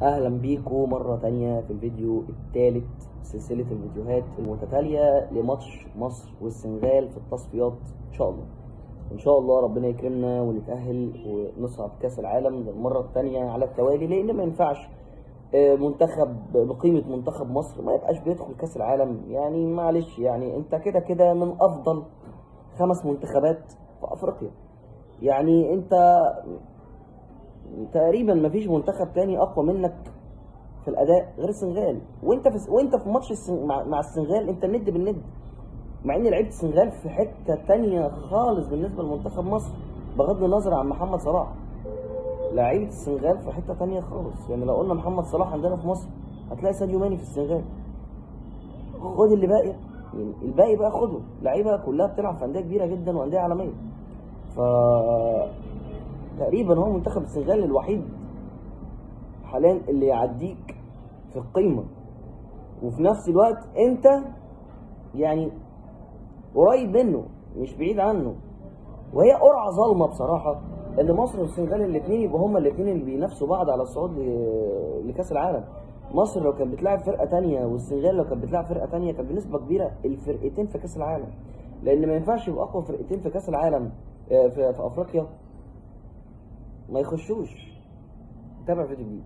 اهلا بيكم مرة تانية في الفيديو الثالث سلسلة الفيديوهات المتتالية لماتش مصر والسنغال في التصفيات. ان شاء الله ان شاء الله ربنا يكرمنا ونتأهل ونصعد كأس العالم للمرة الثانية على التوالي، لان ما ينفعش منتخب بقيمة منتخب مصر ما يبقاش بيدخل كأس العالم. يعني معلش، يعني انت كده كده من افضل 5 منتخبات في افريقيا. يعني انت تقريبا مفيش منتخب تاني اقوى منك في الاداء غير السنغال، وانت في ماتش مع السنغال انت الند بالند، مع ان لعيبه السنغال في حته تانية خالص بالنسبه لمنتخب مصر، بغض النظر عن محمد صلاح. لعيبه السنغال في حته تانية خالص. يعني لو قلنا محمد صلاح عندنا في مصر هتلاقي ساديو ماني في السنغال. خد اللي باقي، يعني الباقي بقى خده، لعيبه كلها بتلعب في انديه كبيره جدا وانديه عالميه. ف تقريبا هو منتخب السنغال الوحيد حاليا اللي يعديك في القيمه، وفي نفس الوقت انت يعني قريب منه مش بعيد عنه. وهي قرعه ظالمه بصراحه ان مصر والسنغال الاثنين يبقوا هما الاثنين اللي بينافسوا بعض على الصعود لكاس العالم. مصر لو كانت بتلعب فرقه تانية والسنغال لو كانت بتلعب فرقه تانية كان بنسبه كبيره الفرقتين في كاس العالم، لان ما ينفعش يبقى اقوى فرقتين في كاس العالم في افريقيا ما يخشوش. تابع فيديو جديد.